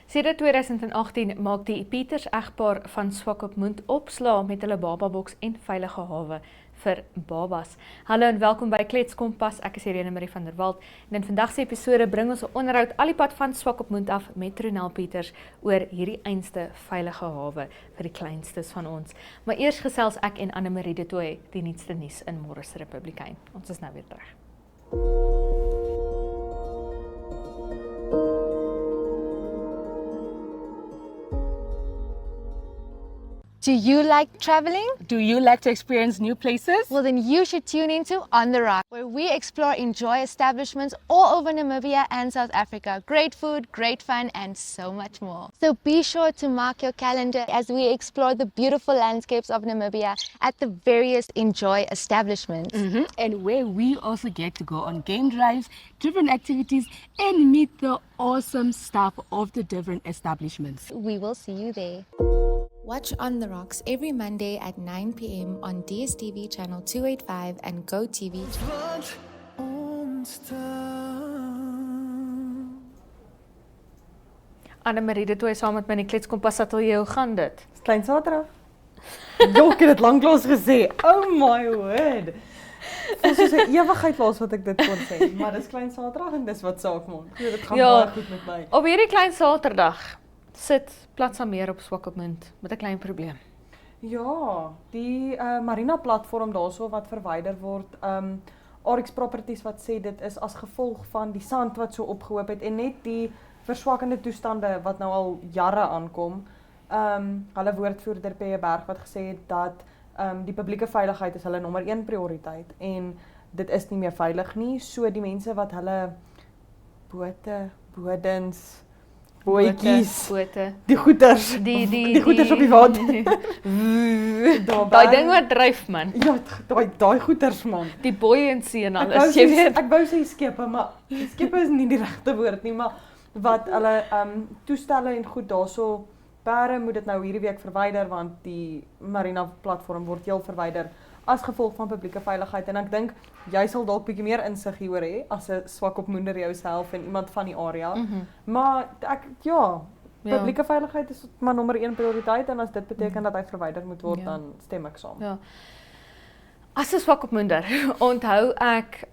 Sedert 2018 maak die Pieters egpaar van Swakopmund opslaa met hulle bababoks en veilige hawe vir babas. Hallo en welkom by Klets Kompas. Ek is Irene Marie van der Walt en in vandag se episode bring ons 'n onderhoud al die pad van Swakopmund af met Ronel Pieters oor hierdie einste veilige hawe vir die kleinstes van ons. Maar eers gesels ek en Anne-Marie de Tooy die nuutste nuus in Môre se Republikein. Ons is nou weer terug. Do you like traveling? Do you like to experience new places? Well, then you should tune into On the Rock, where we explore enjoy establishments all over Namibia and South Africa. Great food, great fun, and so much more. So be sure to mark your calendar as we explore the beautiful landscapes of Namibia at the various enjoy establishments. And where we also get to go on game drives, different activities, and meet the awesome staff of the different establishments. We will see you there. Watch On the Rocks every Monday at 9 p.m. on DSTV channel 285 and GoTV. Anne-Marie de Tooy saam met my in die Klets Kompas ateljee, hoe gaan dit? Klein Saterdag. Jok het dit lanklaas gesê. Oh my word. Dit is 'n ewigheid laas wat ek dit kon sê, maar dis Klein Saterdag en dis wat saak maak. Dit gaan baie goed met my. Op hierdie klein Saterdag sit Platsa meer op Swakopmund met 'n klein probleem. Ja, die Marina platform daarso wat verwyder word, RX Properties wat sê dit is as gevolg van die sand wat so opgehoop het en net die verswakkende toestande wat nou al jare aankom. Hulle woordvoerder P.E. Berg wat gesê het dat die publieke veiligheid is hulle nommer 1 prioriteit en dit is nie meer veilig nie, so die mense wat hulle bote, bodens, bootjies, die goeters, die goeters op die water. Daai ding wat dryf man. Ja, daai goeters man. Die buoyancy en alles, jy weet. Ek wou sê skepe, maar skepe is nie die regte woord nie, maar wat hulle toestelle en goed daarso, pere moet dit nou hierdie week verwyder want die Marina platform word heel verwyder as gevolg van publieke veiligheid en ek dink jy sal dalk bietjie meer insig hieroor hê as 'n Swakopmunder jouself en iemand van die area. Maar publieke veiligheid is maar nommer 1 prioriteit en as dit beteken dat hy verwyder moet word, dan stem ek saam. Ja. As 'n Swakopmunder onthou ek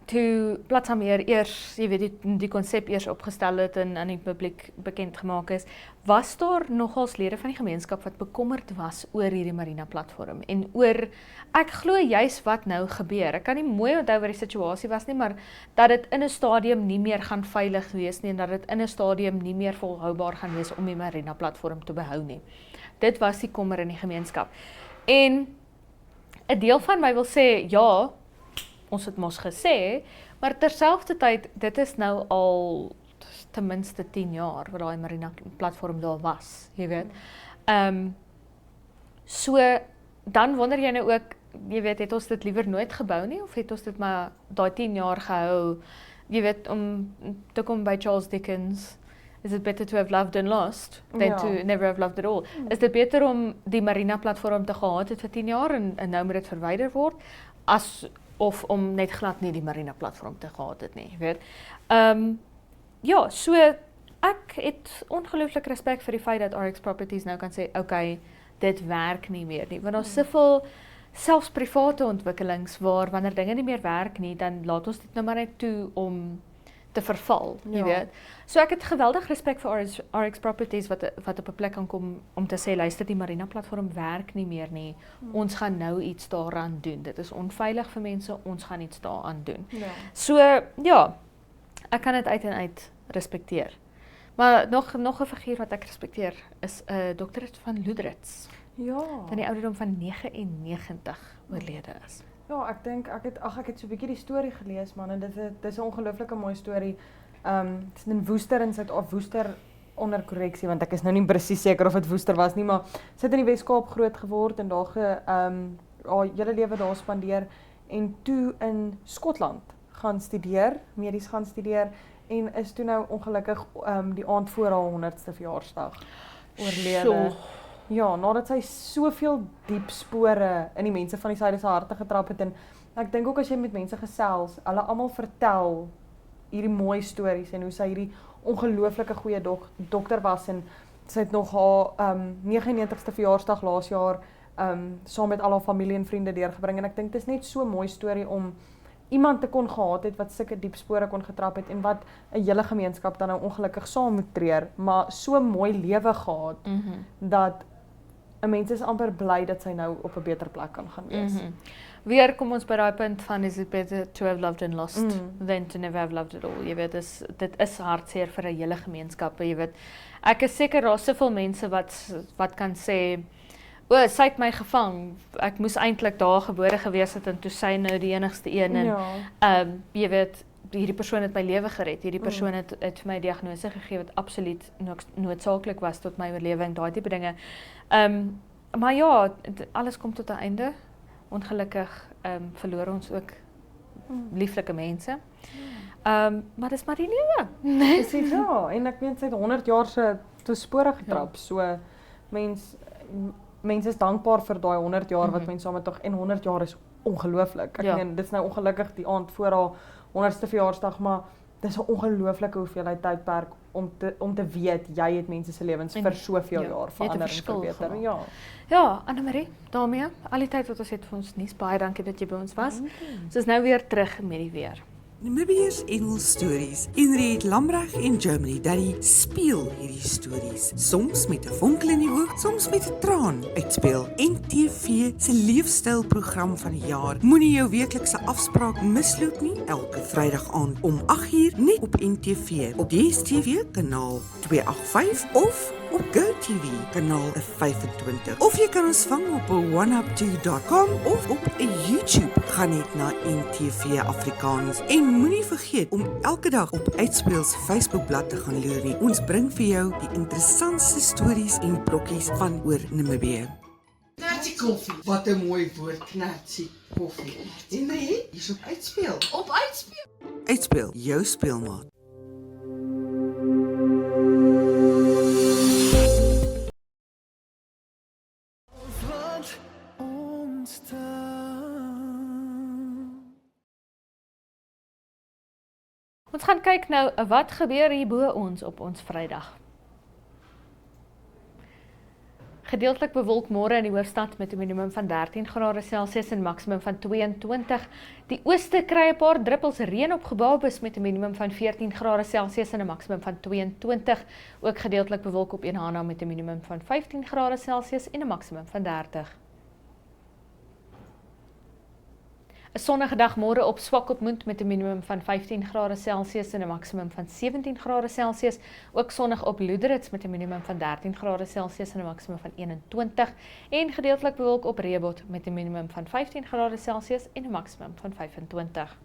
toe Platsa meer eers, jy weet die konsep eers opgestel het en aan die publiek bekend gemaak is, was daar nogals lede van die gemeenskap wat bekommerd was oor hierdie Marina platform en oor, ek glo juis wat nou gebeur. Ek kan nie mooi onthou wat die situasie was nie, maar dat dit in 'n stadium nie meer gaan veilig wees nie en dat dit in 'n stadium nie meer volhoubaar gaan wees om die Marina platform te behou nie. Dit was die kommer in die gemeenskap. En 'n deel van my wil sê, ja, ons het mos gesê, maar terselfdertyd, dit is nou al ten minste 10 jaar wat daai Marina platform daar was, jy weet. So, dan wonder jy nou ook, jy weet, het ons dit liewer nooit gebou nie, of het ons dit maar daai 10 jaar gehou, jy weet, om te kom by Charles Dickens, is it better to have loved than lost, than to never have loved at all? Is dit beter om die Marina platform te gehad het vir 10 jaar, en nou moet dit verwyder word, of om net glad nie die Marina platform te gehad het nie, weet. Ja, so ek het ongelooflik respek vir die feit dat RX Properties nou kan sê, okay, dit werk nie meer nie, want ons soveel selfs private ontwikkelings waar wanneer dinge nie meer werk nie, dan laat ons dit nou maar net toe om te verval, jy weet. So ek het geweldig respek vir RX Properties wat op 'n plek kan kom om te sê, luister, die Marina platform werk nie meer nie, ons gaan nou iets daaraan doen. Dit is onveilig vir mense, ons gaan iets daaraan doen. Ja. So, ja, ek kan dit uit en uit respekteer. Maar nog 'n figuur wat ek respekteer is Dr. van Loederitz. Ja. Van die ouderdom van 99 oorlede is. Ja, ek dink ek het so 'n bietjie die storie gelees man en dit is 'n ongelooflike mooi storie. Dit is in Woester Woester onder korreksie want ek is nou nie presies seker of dit Woester was nie, maar sy het in die Wes-Kaap groot geword en daar haar hele lewe daar spandeer en toe in Skotland gaan studeer, medies gaan studeer en is toe nou ongelukkig die aand voor haar 100ste verjaarsdag oorlede. Ja, nadat sy soveel diep spore in die mense van die Suide se harte getrap het en ek dink ook as jy met mense gesels, hulle almal vertel hierdie mooi stories en hoe sy hierdie ongelooflike goeie dokter was en sy het nog haar 99ste verjaarsdag laas jaar saam met al haar familie en vriende deurgebring en ek dink dit is net so 'n mooi storie om iemand te kon gehad het wat sulke diep spore kon getrap het en wat 'n hele gemeenskap dan nou ongelukkig saam moet treur, maar so mooi lewe gehad dat 'n mens is amper bly dat sy nou op 'n beter plek kan gaan wees. Weer kom ons by daai punt van is it better to have loved and lost than to never have loved at all. Jy weet, dit is hartseer vir 'n hele gemeenskap, jy weet. Ek is seker daar is soveel mense wat kan sê, o, sy het my gevang. Ek moes eintlik daar gebore gewees het en toe sy nou die enigste een en jy weet, hierdie persoon het my lewe gered. Hierdie persoon het vir my 'n diagnose gegee wat absoluut noodsaaklik was tot my oorlewing, daai tipe dinge. Maar ja, alles kom tot 'n einde. Ongelukkig verloor ons ook lieflike mense. Maar dis maar die lewe. Dis dit ja, en ek meen sy het 100 jaar se spore getrap. So mense is dankbaar vir daai 100 jaar wat mense saam met tog en 100 jaar is ongelooflik. Ek meen dis nou ongelukkig die aand voor haar 100ste verjaarsdag, maar dis 'n ongelooflike hoeveelheid tydperk om te weet jy het mense se lewens vir soveel jaar verander en verbeter. Ja, Annemarie, daarmee, al die tyd wat ons het vir ons nuus, baie dankie dat jy by ons was. Ons is nou weer terug met die weer. Namibiërs Engel Stories. Henriette Lambreg en Germany Daddy speel hierdie stories. Soms met 'n vonkel in die oog, soms met 'n traan. Uitspeel NTV se leefstylprogram van die jaar. Moenie jou weeklikse afspraak misloop nie. Elke Vrydag aand om 8uur net op NTV. Op DStv kanaal 285 of op GoTV kanaal 25. Of jy kan ons vang op 1up2.com of op YouTube. Gaan net na NTV Afrikaans en moenie vergeet om elke dag op Uitspeel se Facebookblad te gaan loer nie. Ons bring vir jou die interessantste stories en brokkies van oor Namibië. Knatsie koffie. Wat 'n mooi woord, knatsie koffie. Henriette, hier's op Uitspeel. Op Uitspeel. Uitspeel, jou speelmaat. Ons gaan kyk nou wat gebeur hier bo ons op ons Vrydag. Gedeeltelik bewolk môre in die hoofstad met 'n minimum van 13 grade Celsius en maksimum van 22. Die ooste kry 'n paar druppels reën op Gebabes met 'n minimum van 14 grade Celsius en 'n maksimum van 22. Ook gedeeltelik bewolk op Enhana met 'n minimum van 15 grade Celsius en 'n maksimum van 30. 'n Sonnige dag môre op Swakopmund met 'n minimum van 15 grade Celsius en 'n maksimum van 17 grade Celsius. Ook sonnig op Loederitz met 'n minimum van 13 grade Celsius en 'n maksimum van 21. En gedeeltelik bewolk op Reebot met 'n minimum van 15 grade Celsius en 'n maksimum van 25.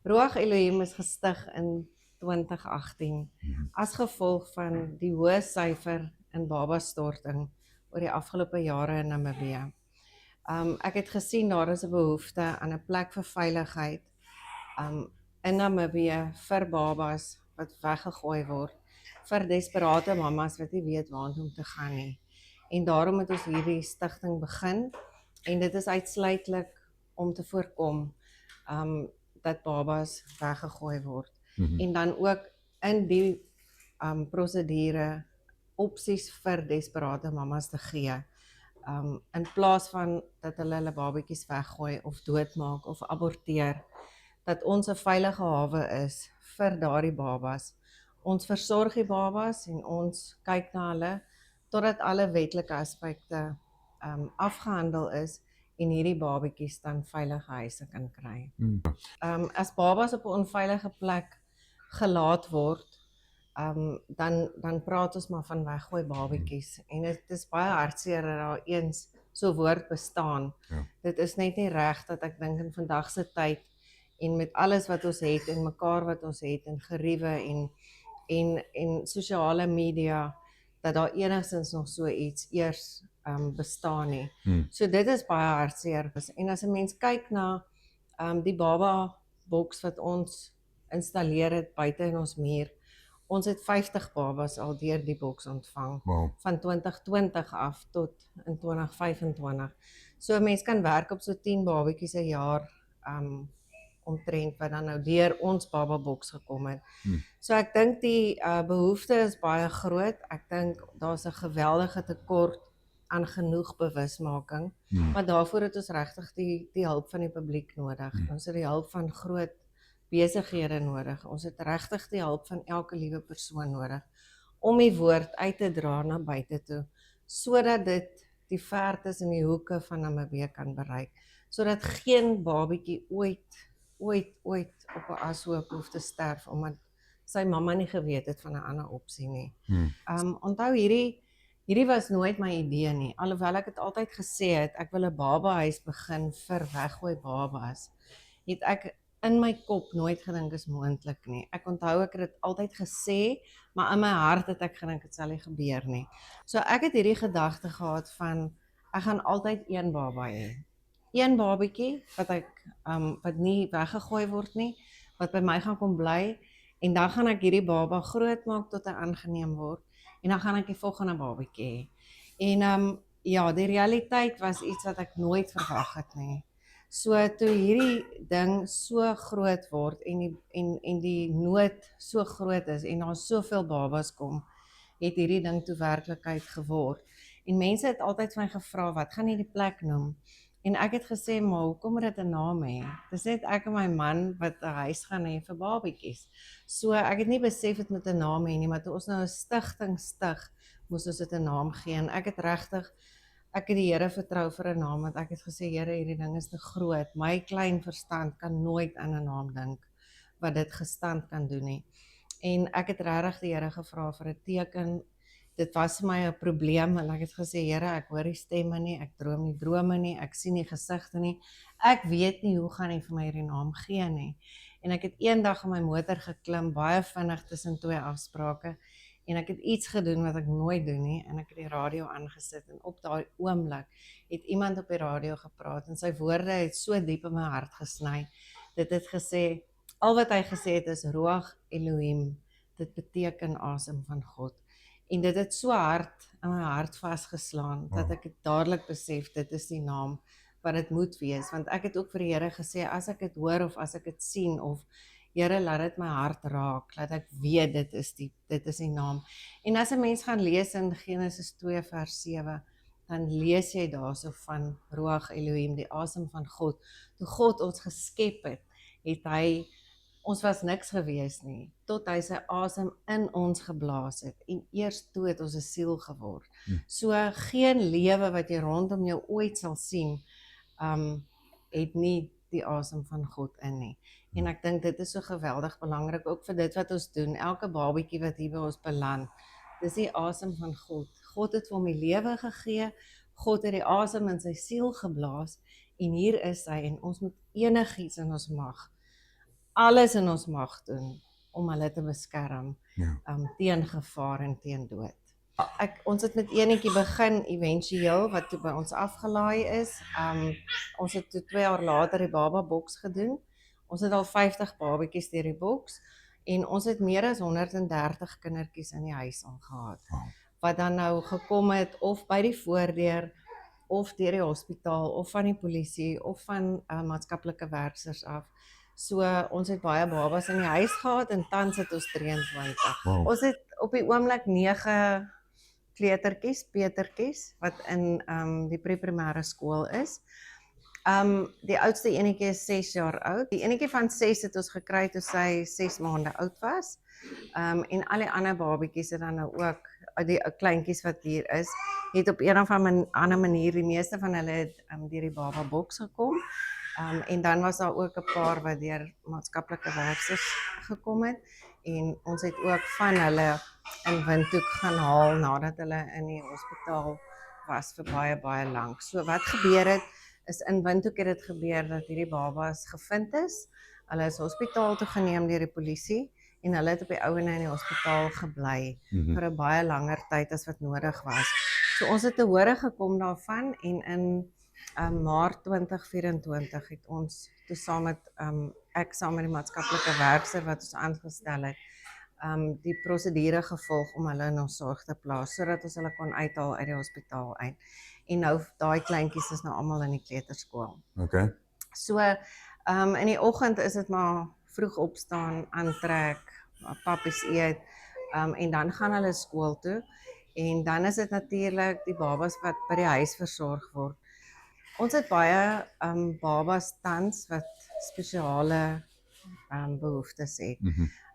Ruach Elohim is gestig in 2018 as gevolg van die hoë syfer in babastorting oor die afgelope jare in Namibië. Ek het gesien daar is 'n behoefte aan 'n plek vir veiligheid in Namibië vir babas wat weggegooi word, vir desperate mamas wat nie weet waartoe om te gaan nie. En daarom het ons hierdie stigting begin en dit is uitsluitlik om te voorkom dat babas weggegooi word. En dan ook in die prosedure opsies vir desperate mamas te gee. In plaas van dat hulle babatjies weggooi of doodmaak of aborteer, dat ons 'n veilige hawe is vir daardie babas. Ons versorg die babas en ons kyk na hulle totdat alle wetlike aspekte afgehandel is en hierdie babatjies dan veilige huise kan kry. As babas op 'n onveilige plek gelaat word, dan praat ons maar van weggooi babatjies. En dit is baie hartseer dat daar eens so woord bestaan. Ja. Dit is net nie reg dat ek dink in vandag se tyd en met alles wat ons het en mekaar wat ons het en geriewe en sosiale media dat daar enigstens nog so iets eers bestaan nie. So dit is baie hartseer. En as 'n mens kyk na die baba boks wat ons installeer het buite in ons muur, ons het 50 babas al deur die boks ontvang, van 2020 af tot in 2025. So 'n mens kan werk op so 10 babatjies 'n jaar omtrent wat dan nou deur ons baba boks gekom het. So ek dink die behoefte is baie groot. Ek dink daar's 'n geweldige tekort aan genoeg bewusmaking, maar daarvoor het ons regtig die hulp van die publiek nodig. Ons het die hulp van groot besighede nodig. Ons het regtig die hulp van elke liewe persoon nodig om die woord uit te dra na buite toe, sodat dit die vertes en die hoeke van Namibië kan bereik, sodat geen babietjie ooit op 'n ashoop hoef te sterf omdat sy mamma nie geweet het van 'n ander opsie nie. Onthou hierdie was nooit my idee nie, alhoewel ek het altyd gesê het ek wil 'n babahuis begin vir weggooi babas, het ek in my kop nooit gedink is moontlik nie. Ek onthou ek het dit altyd gesê, maar in my hart het ek gedink dit sal nie gebeur nie. So ek het hierdie gedagte gehad van ek gaan altyd een baba hê. Een babatjie wat nie weggegooi word nie, wat by my gaan kom bly, en dan gaan ek hierdie baba groot maak tot hy aangeneem word, en dan gaan ek die volgende babatjie hê. En ja, die realiteit was iets wat ek nooit verwag het nie. So toe hierdie ding so groot word en die nood so groot is en daar soveel babas kom, het hierdie ding toe werklikheid geword. En mense het altyd van my gevra, wat gaan jy die plek noem? En ek het gesê, maar hoekom moet dit 'n naam hê? Dis net ek en my man wat 'n huis gaan hê vir babatjies. So ek het nie besef dit moet 'n naam hê nie, maar toe ons nou 'n stigting stig, moes ons dit 'n naam gee. En ek het die Here vertrou vir 'n naam, want ek het gesê, Here, hierdie ding is te groot. My klein verstand kan nooit aan 'n naam dink wat dit gestand kan doen nie. En ek het regtig die Here gevra vir 'n teken. Dit was vir my 'n probleem, en ek het gesê, Here, ek hoor die stemme nie, ek droom nie drome nie, ek sien nie gesigte nie. Ek weet nie hoe gaan jy vir my hierdie naam gee nie. En ek het eendag in my motor geklim, baie vinnig tussen 2 afsprake, en ek het iets gedoen wat ek nooit doen nie, en ek het die radio aangesit, en op daai oomblik het iemand op die radio gepraat, en sy woorde het so diep in my hart gesny. Dit het gesê, al wat hy gesê het is Ruach Elohim, dit beteken asem van God. En dit het so hard in my hart vasgeslaan, dat ek het dadelik besef, dit is die naam wat dit moet wees, want ek het ook vir die Here gesê, as ek dit hoor, of as ek dit sien, of Here, laat dit my hart raak, laat ek weet, dit is die naam. En as 'n mens gaan lees in Genesis 2 vers 7, dan lees jy daarso van Ruach Elohim, die asem van God. Toe God ons geskep het hy, ons was niks gewees nie, tot hy sy asem in ons geblaas het, en eers toe het ons 'n siel geword. So geen lewe wat jy rondom jou ooit sal sien, het nie die asem van God in nie. En ek dink dit is so geweldig belangrik, ook vir dit wat ons doen, elke babatjie wat hier by ons beland, dis die asem van God. God het vir hom die lewe gegee, God het die asem in sy siel geblaas, en hier is hy, en ons moet enigiets in ons mag, alles in ons mag doen, om hulle te beskerm, teen gevaar en teen dood. Ons het met enetjie begin, éventueel, wat toe by ons afgelaai is. Ons het toe 2 jaar later die baba boks gedoen. Ons het al 50 babatjies deur die boks, en ons het meer as 130 kindertjies in die huis aangehad, wat dan nou gekom het, of by die voordeur, of deur die hospitaal, of van die polisie, of van maatskaplike werkers af. So ons het baie babas in die huis gehad, en tans het ons 23. Ons het op die oomblik 9 kleutertjies, petertjies, wat in die pre-primêre skool is. Die oudste enetjie is 6 jaar oud. Die enetjie van 6 het ons gekry toe sy 6 maande oud was. En al die ander babatjies het dan nou ook, die kleintjies wat hier is, het op een of ander manier, die meeste van hulle het deur die baba boks gekom. En dan was daar ook 'n paar wat deur maatskaplike werkers gekom het, en ons het ook van hulle in Windhoek gaan haal, nadat hulle in die hospitaal was vir baie lank. So wat gebeur het, is in Windhoek het dit gebeur dat hierdie babas gevind is. Hulle is hospitaal toe geneem deur die polisie, en hulle het op die ouene in die hospitaal gebly vir 'n baie langer tyd as wat nodig was. So ons het te hore gekom daarvan en in Maart 2024 het ons toe saam met ek saam met die maatskaplike werker wat ons aangestel het, die prosedure gevolg om hulle in ons sorg te plaas sodat ons hulle kon uithaal uit die hospitaal uit. En nou daai kleintjies is nou almal in die kleuterskool. Okay. So in die oggend is dit maar vroeg opstaan, aantrek, pappies eet, en dan gaan hulle skool toe. En dan is dit natuurlik die babas wat by die huis versorg word. Ons het baie babas tans wat spesiale behoeftes het.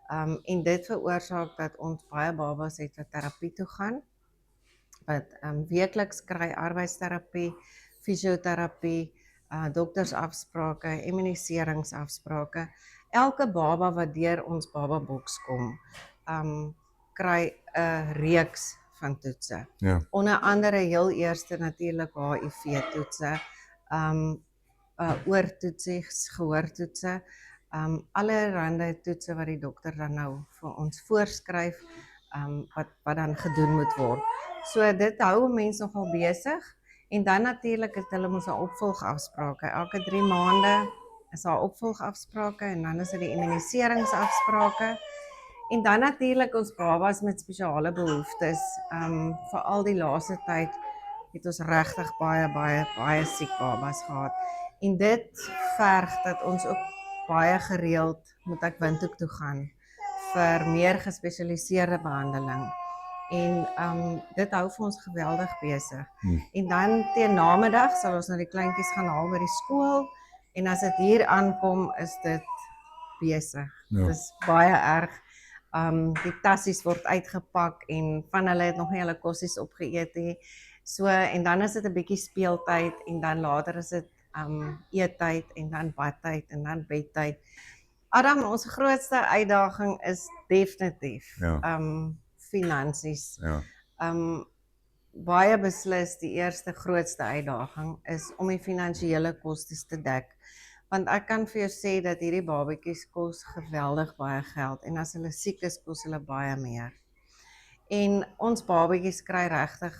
En dit veroorsaak dat ons baie babas het wat terapie toe gaan, wat weekliks kry arbeidsterapie, fisioterapie, doktersafsprake, immuniseringsafsprake. Elke baba wat deur ons bababoks kom, kry 'n reeks van toetse. Ja. Onder andere heel eerste natuurlik HIV-toetse, oortoetsies, gehoortoetse, allerhande toetse wat die dokter dan nou vir ons voorskryf, wat dan gedoen moet word. So dit hou mense nogal besig. En dan natuurlik het hulle mos 'n opvolgafsprake. Elke 3 maande is daar opvolgafsprake en dan is dit die immuniseringsafsprake. En dan natuurlik ons babas met spesiale behoeftes. Veral die laaste tyd het ons regtig baie siek babas gehad. En dit verg dat ons ook baie gereeld moet ek Windhoek toe gaan vir meer gespesialiseerde behandeling. En dit hou vir ons geweldig besig. En dan teen namiddag sal ons nou die kleintjies gaan haal by die skool en as dit hier aankom is dit besig. Dit is baie erg. Die tassies word uitgepak en van hulle het nog nie hulle kossies opgeëet nie. So en dan is dit 'n bietjie speeltyd en dan later is dit eettyd en dan badtyd en dan bedtyd. Adam, ons grootste uitdaging is definitief finansies. Ja. Baie beslis die eerste grootste uitdaging is om die finansiële kostes te dek. Want ek kan vir jou sê dat hierdie babetjies kos geweldig baie geld en as hulle siek is, kos hulle baie meer. En ons babetjies kry regtig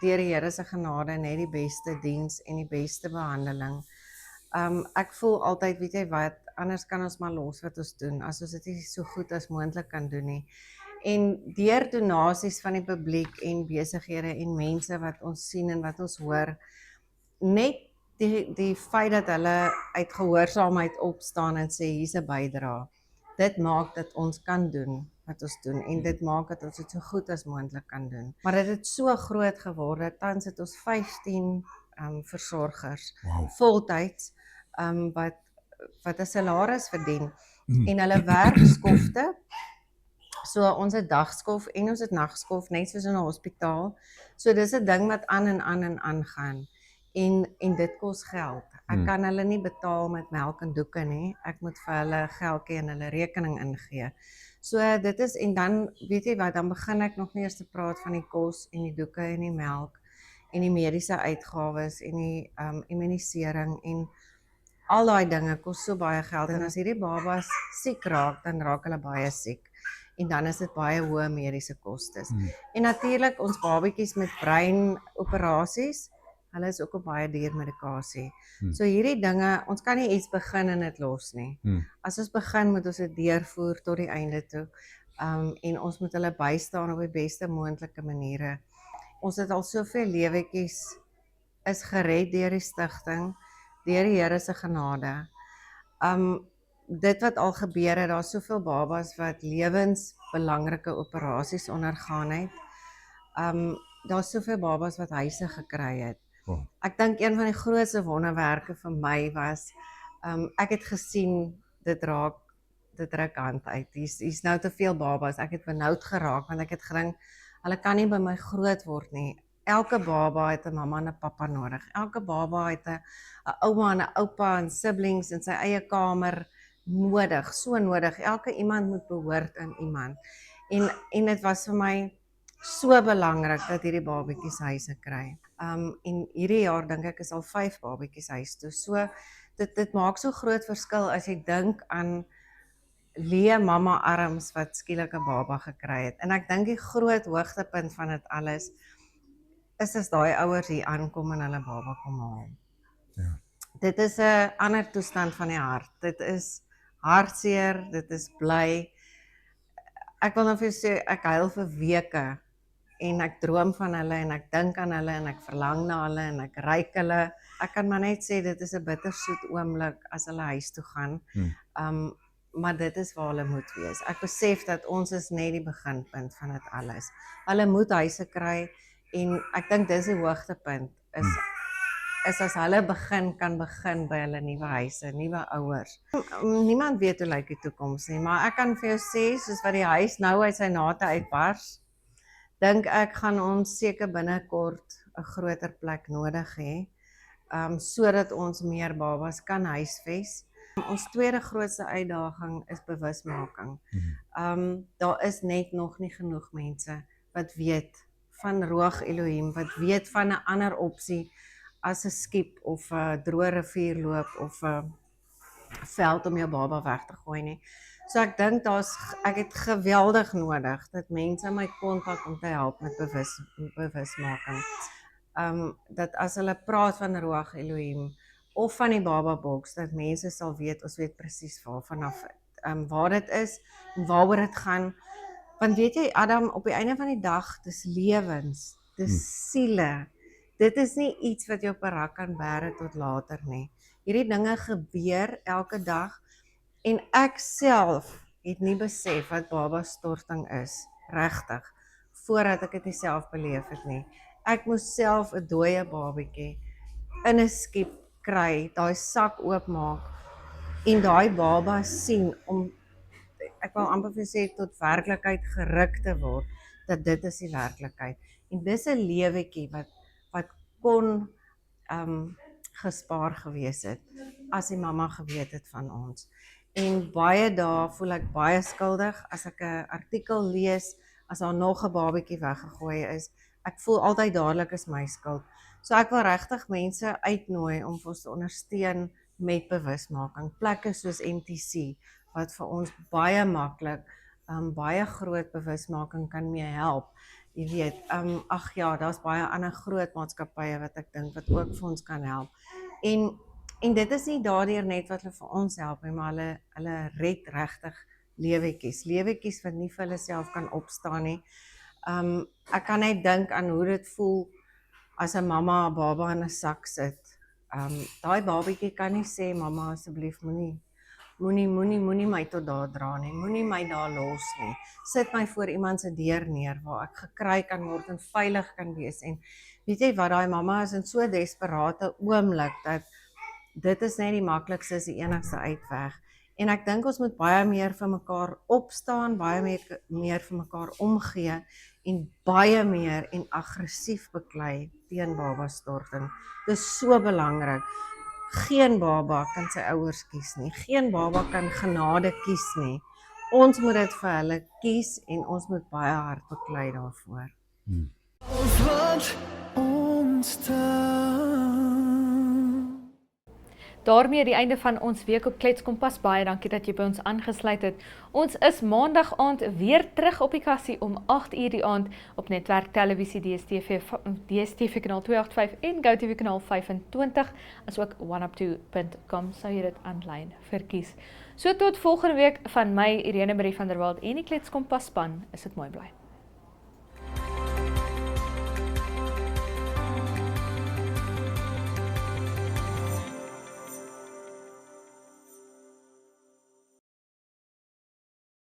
deur die Here se genade net die beste diens en die beste behandeling. Ek voel altyd, weet jy wat, anders kan ons maar los wat ons doen, as ons dit nie so goed as moontlik kan doen nie. En deur donasies van die publiek en besighede en mense wat ons sien en wat ons hoor, net die feit dat hulle uit gehoorsaamheid opstaan en sê hier's 'n bydrae, dit maak dat ons kan doen wat ons doen en dit maak dat ons dit so goed as moontlik kan doen. Maar dit het so groot geword, tans het ons 15 versorgers, voltyds, wat 'n salaris verdien en hulle werk skofte. So ons het dagskof en ons het nagskof, net soos in 'n hospitaal. So dis 'n ding wat aan en aan gaan. En dit kos geld. Ek kan hulle nie betaal met melk en doeke nie. Ek moet vir hulle geldjie in hulle rekening ingee. So dit is, en dan, weet jy wat, dan begin ek nog nie eers te praat van die kos en die doeke en die melk en die mediese uitgawes en die immunisering en al daai dinge kos so baie geld. En as hierdie babas siek raak, dan raak hulle baie siek. En dan is dit baie hoë mediese kostes. En natuurlik ons babetjies met breinoperasies, hulle is ook op baie duur medikasie. So hierdie dinge, ons kan nie iets begin en dit los nie. As ons begin, moet ons dit deurvoer tot die einde toe. En ons moet hulle bystaan op die beste moontlike maniere. Ons het al soveel lewetjies is gered deur die stigting, deur die Here se genade. Dit wat al gebeur het, daar's soveel babas wat lewensbelangrike operasies ondergaan het. Daar's soveel babas wat huise gekry het. Ek dink een van die grootste wonderwerke vir my was, ek het gesien, dit ruk hand uit. Hier's nou te veel babas. Ek het benoud geraak, want ek het gedink, hulle kan nie by my groot word nie. Elke baba het 'n mamma en 'n pappa nodig. Elke baba het 'n ouma en 'n oupa en siblings in sy eie kamer nodig, so nodig. Elke iemand moet behoort aan iemand. En dit was vir my so belangrik dat hierdie babetjies huise kry. En hierdie jaar dink ek is al 5 babetjies huis toe. So dit maak so groot verskil as jy dink aan leë mamma arms wat skielik 'n baba gekry het. En ek dink die groot hoogtepunt van dit alles is as daai ouers hier aankom en hulle baba kom haal. Ja. Dit is 'n ander toestand van die hart. Dit is hartseer, dit is bly. Ek wil nou vir jou sê, ek huil vir weke en ek droom van hulle en ek dink aan hulle en ek verlang na hulle en ek ruik hulle. Ek kan maar net sê dit is 'n bittersoet oomblik as hulle huis toe gaan. Maar dit is waar hulle moet wees. Ek besef dat ons is net die beginpunt van dit alles. Hulle moet huise kry en ek dink dis die hoogtepunt is as hulle kan begin by hulle nuwe huise, nuwe ouers. Niemand weet hoe lyk die toekoms nie, maar ek kan vir jou sê, soos wat die huis nou uit sy nate uitbars, dink ek gaan ons seker binnekort 'n groter plek nodig hê, sodat ons meer babas kan huisves. Ons tweede grootste uitdaging is bewusmaking. Daar is net nog nie genoeg mense wat weet van Ruach Elohim, wat weet van 'n ander opsie as 'n skiep of 'n droë rivier loop of 'n veld om jou baba weg te gooi nie. So ek dink ek het geweldig nodig dat mense my kontak om te help met bewusmaking. Dat as hulle praat van Ruach Elohim of van die Baba Box, dat mense sal weet, ons weet presies waar dit is en waaroor dit gaan. Want weet jy, Adam, op die einde van die dag, dis lewens, dis siele. Dit is nie iets wat jou op 'n rak kan bære tot later nie. Hierdie dinge gebeur elke dag en ek self het nie besef wat babastorting is, regtig, voordat ek dit self beleef het nie. Ek moes self 'n dooie babatjie in 'n skiep kry, daai sak oopmaak en daai baba sien om, ek wil amper vir sê, tot werklikheid geruk te word, dat dit is die werklikheid. En dis 'n lewetjie wat kon gespaar gewees het, as die mamma geweet het van ons. En baie dae voel ek baie skuldig, as ek 'n artikel lees, as daar nog 'n babatjie weggegooi is, ek voel altyd dadelik is my skuld. So ek wil regtig mense uitnooi om ons te ondersteun met bewusmaking. Plekke soos MTC, wat vir ons baie maklik, baie groot bewusmaking kan mee help. Jy weet, ag ja, daar's baie ander groot maatskappye wat ek dink wat ook vir ons kan help. En dit is nie daardeur net wat hulle vir ons help nie, maar hulle red regtig lewetjies wat nie vir hulle self kan opstaan nie. Ek kan net dink aan hoe dit voel as 'n mamma 'n baba in 'n sak sit. Daai babatjie kan nie sê, mamma asseblief moenie my tot daar dra nie, moenie my daar los nie. Sit my voor iemand se deur neer waar ek gekry kan word en veilig kan wees. En weet jy wat, daai mamma is in so 'n desperate oomblik dat dit is net die maklikste, is die enigste uitweg. En ek dink ons moet baie meer vir mekaar opstaan, baie meer vir mekaar omgee en baie meer en aggressief beklei teen babastorting. Dis so belangrik. Geen baba kan sy ouers kies nie. Geen baba kan genade kies nie. Ons moet dit vir hulle kies en ons moet baie hard beklei daarvoor. Daarmee die einde van ons week op Kletskompas. Baie dankie dat jy by ons aangesluit het. Ons is maandag aand weer terug op die kassie om 8:00 die aand op Netwerk Televisie DStv kanaal 285 en GoTV kanaal 25, as ook oneup2.com sou jy dit aanlyn verkies. So tot volgende week van my Irene Marie van der Walt en die Kletskompas span, is dit mooi bly.